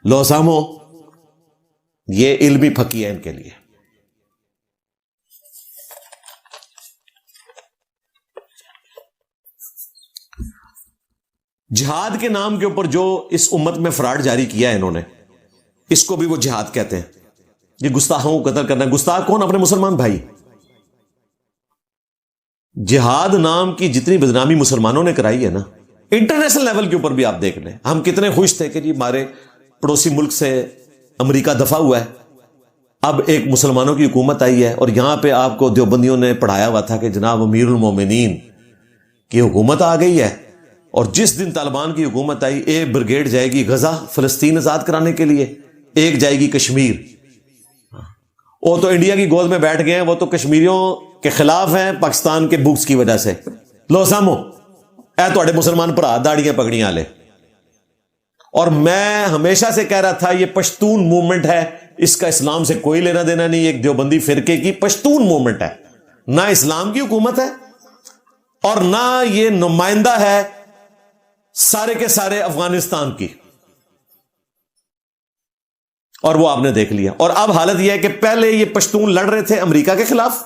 لو سامو, یہ علمی پھکی ہے ان کے لیے. جہاد کے نام کے اوپر جو اس امت میں فراڈ جاری کیا ہے انہوں نے, اس کو بھی وہ جہاد کہتے ہیں. یہ گستاخوں کو قتل کرنا. گستاخ کون؟ اپنے مسلمان بھائی. جہاد نام کی جتنی بدنامی مسلمانوں نے کرائی ہے نا, انٹرنیشنل لیول کے اوپر بھی آپ دیکھ لیں. ہم کتنے خوش تھے کہ جی ہمارے پڑوسی ملک سے امریکہ دفع ہوا ہے, اب ایک مسلمانوں کی حکومت آئی ہے, اور یہاں پہ آپ کو دیوبندیوں نے پڑھایا ہوا تھا کہ جناب امیر المومنین کی حکومت آ گئی ہے, اور جس دن طالبان کی حکومت آئی, ایک بریگیڈ جائے گی غزہ فلسطین آزاد کرانے کے لیے, ایک جائے گی کشمیر. وہ تو انڈیا کی گود میں بیٹھ گئے ہیں, وہ تو کشمیریوں کے خلاف ہیں پاکستان کے بکس کی وجہ سے. لو سامو, اے تواڈے مسلمان بھرا داڑیاں پگڑیاں والے, اور میں ہمیشہ سے کہہ رہا تھا یہ پشتون موومنٹ ہے, اس کا اسلام سے کوئی لینا دینا نہیں. ایک دیوبندی فرقے کی پشتون موومنٹ ہے, نہ اسلام کی حکومت ہے اور نہ یہ نمائندہ ہے سارے کے سارے افغانستان کی. اور وہ آپ نے دیکھ لیا. اور اب حالت یہ ہے کہ پہلے یہ پشتون لڑ رہے تھے امریکہ کے خلاف,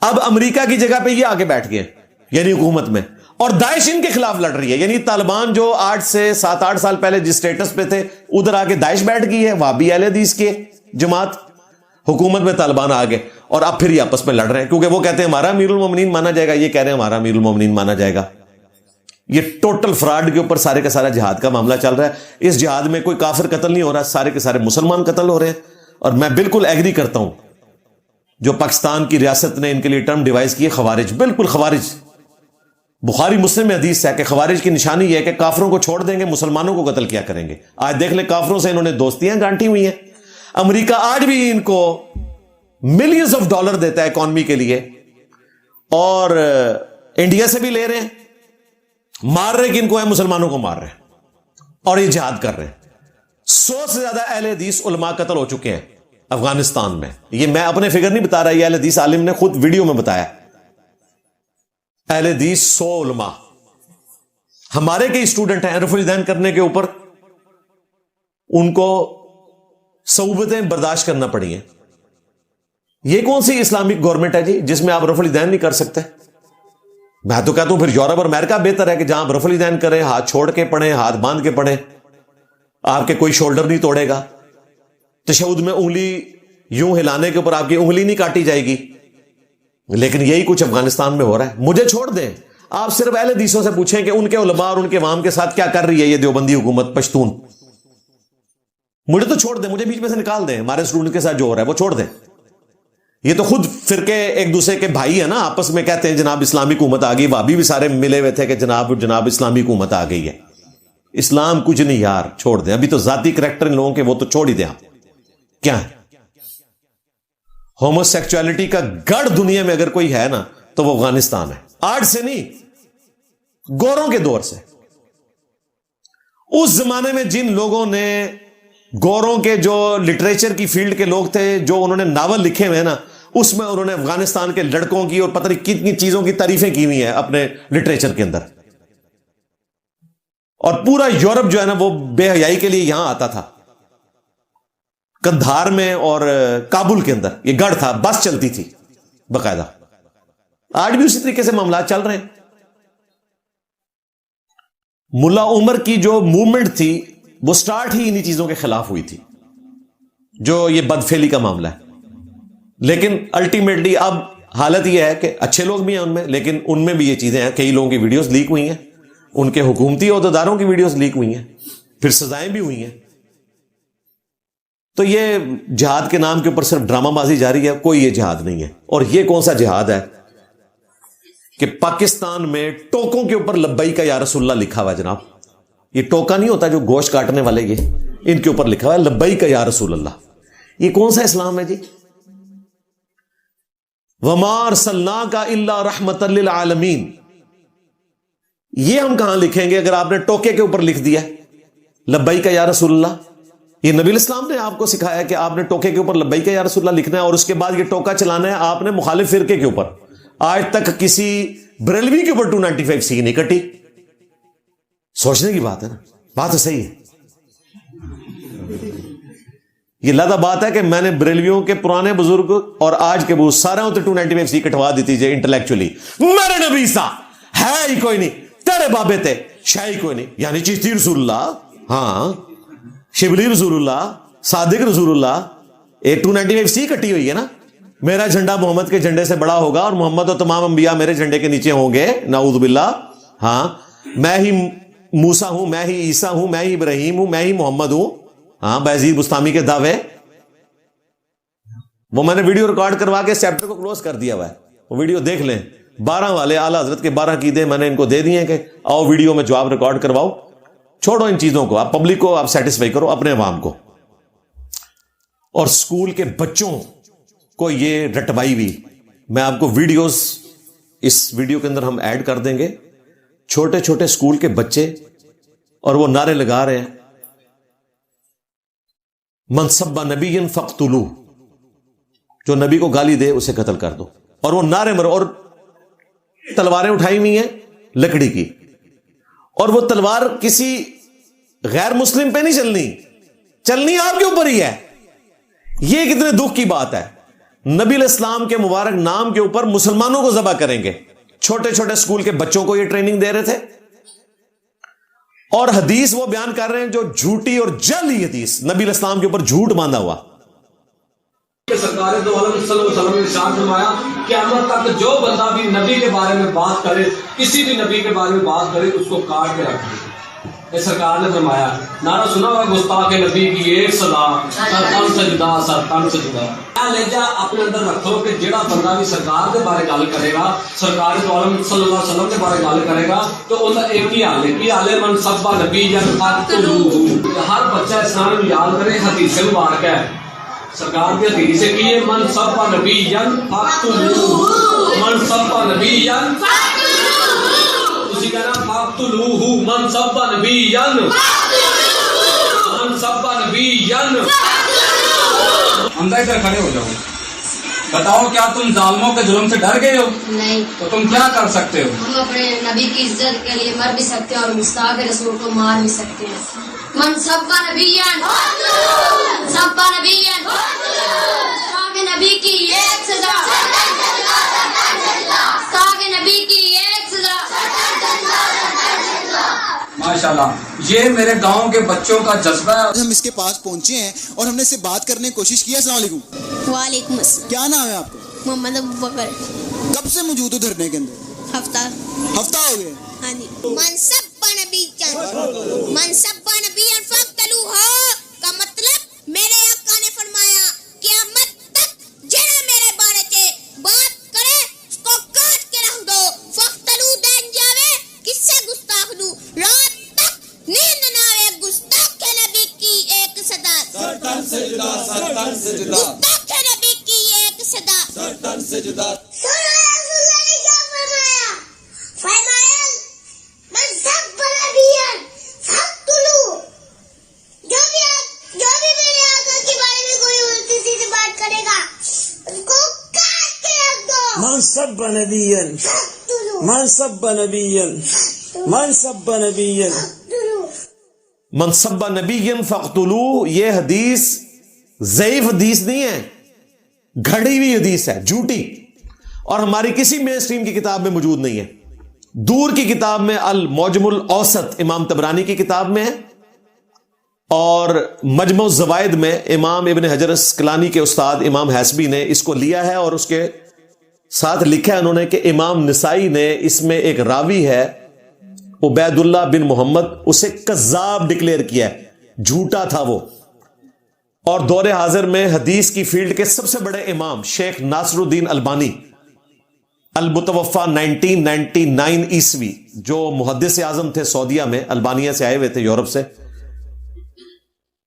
اب امریکہ کی جگہ پہ یہ آگے بیٹھ گئے یعنی حکومت میں, اور داعش ان کے خلاف لڑ رہی ہے. یعنی طالبان جو 8 سے 7-8 سال پہلے جس سٹیٹس پہ تھے, ادھر آ کے داعش بیٹھ گئی ہے, وہابی اہل حدیث کے جماعت. حکومت میں طالبان آ گئے, اور اب پھر یہ آپس میں لڑ رہے ہیں, کیونکہ وہ کہتے ہیں ہمارا امیر المومنین مانا جائے گا, یہ کہہ رہے ہیں ہمارا امیر المومنین مانا جائے گا. یہ ٹوٹل فراڈ کے اوپر سارے کا سارا جہاد کا معاملہ چل رہا ہے. اس جہاد میں کوئی کافر قتل نہیں ہو رہا, سارے کے سارے مسلمان قتل ہو رہے ہیں. اور میں بالکل ایگری کرتا ہوں جو پاکستان کی ریاست نے ان کے لیے ٹرم ڈیوائز کی ہے, خوارج. بالکل خوارج. بخاری مسلم میں حدیث ہے کہ خوارج کی نشانی یہ ہے کہ کافروں کو چھوڑ دیں گے, مسلمانوں کو قتل کیا کریں گے. آج دیکھ لیں کافروں سے انہوں نے دوستیاں گانٹی ہوئی ہیں. امریکہ آج بھی ان کو ملینز آف ڈالر دیتا ہے اکانومی کے لیے, اور انڈیا سے بھی لے رہے ہیں. مار رہے کن کو ہے؟ مسلمانوں کو مار رہے ہیں, اور یہ جہاد کر رہے ہیں. 100 سے زیادہ اہل حدیث علماء قتل ہو چکے ہیں افغانستان میں. یہ میں اپنے فگر نہیں بتا رہا, یہ اہل حدیث عالم نے خود ویڈیو میں بتایا. اہل حدیث 100 علماء ہمارے کئی اسٹوڈنٹ ہیں رفع الدین کرنے کے اوپر, ان کو صعوبتیں برداشت کرنا پڑی ہیں. یہ کون سی اسلامک گورنمنٹ ہے جی جس میں آپ رفع الدین نہیں کر سکتے؟ میں تو کہتا ہوں پھر یورپ اور امریکہ بہتر ہے کہ جہاں آپ رفع الدین کریں, ہاتھ چھوڑ کے پڑھیں, ہاتھ باندھ کے پڑھیں, آپ کے کوئی شولڈر نہیں توڑے گا. تشہد میں انگلی یوں ہلانے کے اوپر آپ کی انگلی نہیں کاٹی جائے گی. لیکن یہی کچھ افغانستان میں ہو رہا ہے. مجھے چھوڑ دیں, آپ صرف اہل حدیثوں سے پوچھیں کہ ان کے علماء اور ان کے عوام کے ساتھ کیا کر رہی ہے یہ دیوبندی حکومت پشتون. مجھے تو چھوڑ دیں, مجھے بیچ میں سے نکال دیں. ہمارے اسٹوڈنٹ کے ساتھ جو ہو رہا ہے وہ چھوڑ دیں. یہ تو خود فرقے ایک دوسرے کے بھائی ہیں نا, آپس میں کہتے ہیں جناب اسلامی حکومت آ گئی. وہابی بھی سارے ملے ہوئے تھے کہ جناب اسلامی حکومت آ گئی ہے. اسلام کچھ نہیں یار, چھوڑ دیں. ابھی تو ذاتی کریکٹر ان لوگوں کے وہ تو چھوڑ ہی دیں. آپ کیا ہے ہومو سیکچوالٹی کا گڑھ دنیا میں اگر کوئی ہے نا تو وہ افغانستان ہے. آج سے نہیں, گوروں کے دور سے. اس زمانے میں جن لوگوں نے, گوروں کے جو لٹریچر کی فیلڈ کے لوگ تھے, جو انہوں نے ناول لکھے ہوئے نا, اس میں انہوں نے افغانستان کے لڑکوں کی اور پتہ نہیں کتنی چیزوں کی تعریفیں کی ہوئی ہیں اپنے لٹریچر کے اندر. اور پورا یورپ جو ہے نا وہ بے حیائی کے لیے یہاں آتا تھا. کندھار میں اور کابل کے اندر یہ گڑھ تھا, بس چلتی تھی باقاعدہ. آج بھی اسی طریقے سے معاملات چل رہے ہیں. ملا عمر کی جو موومنٹ تھی وہ سٹارٹ ہی انہی چیزوں کے خلاف ہوئی تھی, جو یہ بدفعلی کا معاملہ ہے. لیکن الٹیمیٹلی اب حالت یہ ہے کہ اچھے لوگ بھی ہیں ان میں، لیکن ان میں بھی یہ چیزیں ہیں، کئی لوگوں کی ویڈیوز لیک ہوئی ہیں، ان کے حکومتی عہدیداروں کی ویڈیوز لیک ہوئی ہیں، پھر سزائیں بھی ہوئی ہیں. تو یہ جہاد کے نام کے اوپر صرف ڈرامہ بازی جاری ہے، کوئی یہ جہاد نہیں ہے. اور یہ کون سا جہاد ہے کہ پاکستان میں ٹوکوں کے اوپر لبیک یا رسول اللہ لکھا ہوا ہے جناب. یہ ٹوکا نہیں ہوتا جو گوشت کاٹنے والے، یہ ان کے اوپر لکھا ہوا ہے لبیک یا رسول اللہ. یہ کون سا اسلام ہے جی؟ وَمَا أَرْسَلْنَاكَ إِلَّا رَحْمَةً لِلْعَالَمِينَ. یہ ہم کہاں لکھیں گے اگر آپ نے ٹوکے کے اوپر لکھ دیا لبیک یا رسول اللہ؟ یہ نبی الاسلام نے آپ کو سکھایا کہ آپ نے ٹوکے کے اوپر لبیک یا رسول اللہ لکھنا ہے، اور اس کے بعد یہ ٹوکا چلانا ہے آپ نے مخالف فرقے کے اوپر. آج تک کسی بریلوی کے اوپر 295C نہیں کٹی. سوچنے کی بات ہے نا، بات تو صحیح ہے. یہ لادہ بات ہے کہ میں نے بریلویوں کے پرانے بزرگ اور آج کے بزرگ سارے ہوتے 295C کٹوا دیتی جائے انٹلیکچولی. میرے نبی سا ہے ہی کوئی نہیں، تیرے بابے تھے شاہی کوئی نہیں، یعنی چشتی رسول اللہ، ہاں شبلی رسول اللہ، صادق رسول اللہ. ایک 295C کٹی ہوئی ہے نا. میرا جھنڈا محمد کے جھنڈے سے بڑا ہوگا اور محمد اور تمام انبیاء میرے جھنڈے کے نیچے ہوں گے، نعوذ باللہ. ہاں میں ہی موسیٰ ہوں، میں ہی عیسیٰ ہوں، میں ہی ابراہیم ہوں، میں ہی محمد ہوں. ہاں بازید بستامی کے دعوے، وہ میں نے ویڈیو ریکارڈ کروا کے چیپٹر کو کلوز کر دیا ہوا ہے، وہ ویڈیو دیکھ لیں. 12 والے اعلیٰ حضرت کے 12 عقیدے میں نے ان کو دے دیے ہیں کہ آؤ ویڈیو میں جواب ریکارڈ کرواؤ. چھوڑو ان چیزوں کو، آپ پبلک کو آپ سیٹسفائی کرو، اپنے عوام کو. اور سکول کے بچوں کو یہ رٹوائی ہوئی، میں آپ کو ویڈیوز اس ویڈیو کے اندر ہم ایڈ کر دیں گے. چھوٹے چھوٹے سکول کے بچے اور وہ نعرے لگا رہے ہیں من سب نبی فاقتلوہ، جو نبی کو گالی دے اسے قتل کر دو. اور وہ نعرے مر، اور تلواریں اٹھائی ہوئی ہیں لکڑی کی، اور وہ تلوار کسی غیر مسلم پہ نہیں چلنی آپ کے اوپر ہی ہے. یہ کتنے دکھ کی بات ہے. نبی الاسلام کے مبارک نام کے اوپر مسلمانوں کو ذبح کریں گے. چھوٹے چھوٹے سکول کے بچوں کو یہ ٹریننگ دے رہے تھے. اور حدیث وہ بیان کر رہے ہیں جو جھوٹی اور جعلی حدیث، نبی الاسلام کے اوپر جھوٹ باندھا ہوا. سرکار دو عالم صلی اللہ علیہ وسلم نے ارشاد فرمایا قیامت تک جو بندہ بھی نبی کے بارے میں بات کرے، کسی بھی نبی کے بارے میں بات کرے، اس کو کاٹ کے رکھ دے. یہ سرکار نے فرمایا. نعرہ سنا ہوا گستاخ نبی کی ایک سزا، سر تن سجدہ، سر تن سجدہ. لہجہ اپنے اندر رکھو کہ جڑا بندہ بھی سرکار کے بارے گل کرے گا، سرکار دو عالم صلی اللہ علیہ وسلم کے بارے گل کرے گا، تو ان کا ایک ہی حال ہے، کی حال ہے من سب نبی فاقتلوہ. ہر بچہ اسلام میں یاد کرے، حدیث مبارک ہے سرکار کی حدیث ہے کہ یہ من سب نبی فاقتلوہ، من سب نبی اسی کہنا فاقتلوہ، من سب نبی، من سب نبی. اندر ادھر کھڑے ہو جاؤ، بتاؤ کیا تم ظالموں کے ظلم سے ڈر گئے ہو؟ نہیں. تو تم کیا کر سکتے ہو؟ ہم اپنے نبی کی عزت کے لیے مر بھی سکتے ہیں اور گستاخ رسول کو مار بھی سکتے ہیں. من سب نبی، سب نبی، گستاخ نبی کی ایک سزا، گستاخ نبی کی ایک سزا. ماشاءاللہ، یہ میرے گاؤں کے بچوں کا جذبہ ہے. ہم اس کے پاس پہنچے ہیں اور ہم نے اس سے بات کرنے کی کوشش کی ہے. السلام علیکم. وعلیکم السلام. کیا نام ہے آپ کا؟ محمد ابو بکر. کب سے موجود ہو دھرنے کے اندر؟ ہفتہ ہو گیا. ہاں جی. منصب نبی منصب نبی فاقتلوہ کا مطلب میرے آقا نے فرمایا قیامت تک جڑا میرے بارے چ بات کرے اس کو کاٹ کے رکھ دو. فاقتلو دین جاوے کس سے گستاخ نو، رات تک نیند نہ آوے گستاخ نبی کی ایک صدا، سرتن سجدہ، سرتن سجدہ، گستاخ نبی کی ایک صدا. سرتن سجدہ. منصب نبی، منصب نبی، منصب نبی. منصب نبی فاقتلوہ، یہ حدیث ضعیف حدیث نہیں ہے، گھڑی ہوئی حدیث ہے، جھوٹی، اور ہماری کسی مین اسٹریم کی کتاب میں موجود نہیں ہے. دور کی کتاب میں المعجم الاوسط امام طبرانی کی کتاب میں ہے، اور مجمع الزوائد میں امام ابن حجر اسقلانی کے استاد امام حاسبی نے اس کو لیا ہے اور اس کے ساتھ لکھا ہے انہوں نے کہ امام نسائی نے اس میں ایک راوی ہے عبید اللہ بن محمد، اسے کذاب ڈکلیئر کیا ہے، جھوٹا تھا وہ. اور دور حاضر میں حدیث کی فیلڈ کے سب سے بڑے امام شیخ ناصر الدین البانی المتوفا 1999 عیسوی، جو محدث اعظم تھے سعودیہ میں، البانیہ سے آئے ہوئے تھے یورپ سے،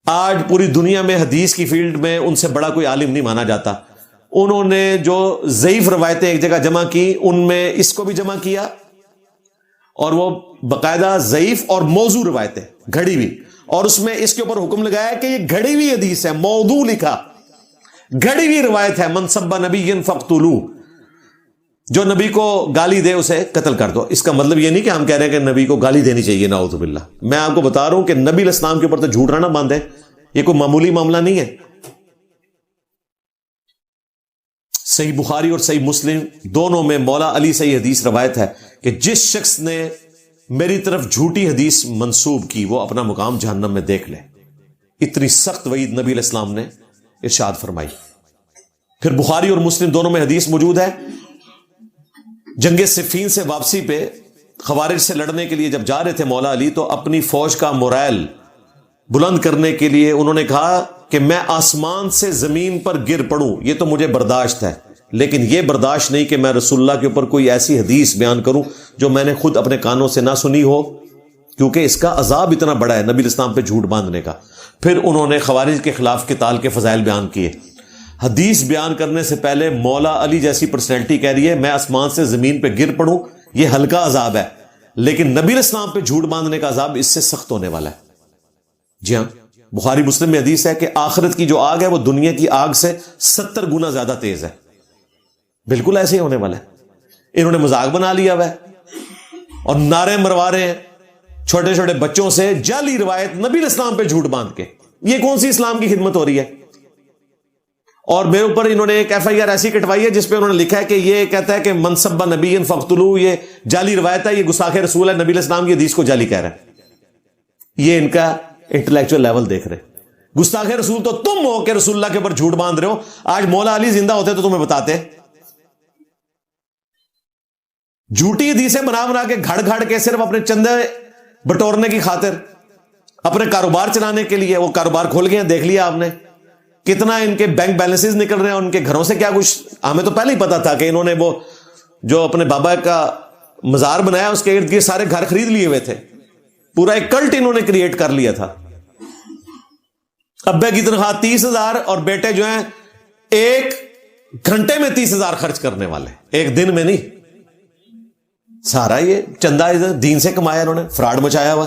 آج پوری دنیا میں حدیث کی فیلڈ میں ان سے بڑا کوئی عالم نہیں مانا جاتا. انہوں نے جو ضعیف روایتیں ایک جگہ جمع کی، ان میں اس کو بھی جمع کیا، اور وہ باقاعدہ ضعیف اور موضوع روایتیں گھڑی ہوئی، اور اس میں اس کے اوپر حکم لگایا کہ یہ گھڑی ہوئی حدیث ہے، موضوع لکھا، گھڑی ہوئی روایت ہے. من سب نبی فاقتلوہ، جو نبی کو گالی دے اسے قتل کر دو. اس کا مطلب یہ نہیں کہ ہم کہہ رہے ہیں کہ نبی کو گالی دینی چاہیے، نعوذ باللہ. میں آپ کو بتا رہا ہوں کہ نبی علیہ السلام کے اوپر تو جھوٹ نہ باندھے، یہ کوئی معمولی معاملہ نہیں ہے. صحیح بخاری اور صحیح مسلم دونوں میں مولا علی سے یہ حدیث روایت ہے کہ جس شخص نے میری طرف جھوٹی حدیث منسوب کی وہ اپنا مقام جہنم میں دیکھ لے. اتنی سخت وعید نبی علیہ السلام نے ارشاد فرمائی. پھر بخاری اور مسلم دونوں میں حدیث موجود ہے، جنگ صفین سے واپسی پہ خوارج سے لڑنے کے لیے جب جا رہے تھے مولا علی، تو اپنی فوج کا مورائل بلند کرنے کے لیے انہوں نے کہا کہ میں آسمان سے زمین پر گر پڑوں یہ تو مجھے برداشت ہے، لیکن یہ برداشت نہیں کہ میں رسول اللہ کے اوپر کوئی ایسی حدیث بیان کروں جو میں نے خود اپنے کانوں سے نہ سنی ہو، کیونکہ اس کا عذاب اتنا بڑا ہے نبی اسلام پہ جھوٹ باندھنے کا. پھر انہوں نے خوارج کے خلاف قتال کے فضائل بیان کیے. حدیث بیان کرنے سے پہلے مولا علی جیسی پرسنالٹی کہہ رہی ہے میں آسمان سے زمین پہ گر پڑوں یہ ہلکا عذاب ہے، لیکن نبی علیہ السلام پہ جھوٹ باندھنے کا عذاب اس سے سخت ہونے والا ہے. جی ہاں، بخاری مسلم میں حدیث ہے کہ آخرت کی جو آگ ہے وہ دنیا کی آگ سے 70 گنا زیادہ تیز ہے. بالکل ایسے ہی ہونے والا ہے. انہوں نے مذاق بنا لیا ہوا ہے اور نعرے مروا رہے ہیں چھوٹے چھوٹے بچوں سے جعلی روایت نبی علیہ السلام پہ جھوٹ باندھ کے. یہ کون سی اسلام کی خدمت ہو رہی ہے؟ اور میرے اوپر انہوں نے ایک FIR ایسی کٹوائی ہے جس پہ انہوں نے لکھا ہے کہ یہ کہتا ہے کہ من سب نبی فاقتلوہ، یہ جعلی روایت ہے، یہ گستاخ رسول ہے، نبی علیہ السلام کی حدیث کو جعلی کہہ رہا ہے. یہ ان کا انٹلیکچوئل لیول دیکھ رہے. گستاخ رسول تو تم ہو کہ رسول اللہ کے اوپر جھوٹ باندھ رہے ہو. آج مولا علی زندہ ہوتے تو تمہیں بتاتے. جھوٹی حدیثیں بنا کے گھڑ گھڑ کے صرف اپنے چندے بٹورنے کی خاطر، اپنے کاروبار چلانے کے لیے. وہ کاروبار کھول گئے ہیں، دیکھ لیا آپ نے کتنا ان کے بینک بیلنسز نکل رہے ہیں، ان کے گھروں سے کیا کچھ. ہمیں تو پہلے ہی پتا تھا کہ انہوں نے وہ جو اپنے بابا کا مزار بنایا اس کے ارد گرد سارے گھر خرید لیے ہوئے تھے. پورا ایک کلٹ انہوں نے کریٹ کر لیا تھا. ابے کی تنخواہ 30,000 اور بیٹے جو ہیں 1 گھنٹے میں 30,000 خرچ کرنے والے، ایک دن میں نہیں. سارا یہ چندہ دین سے کمایا انہوں نے، فراڈ مچایا ہوا.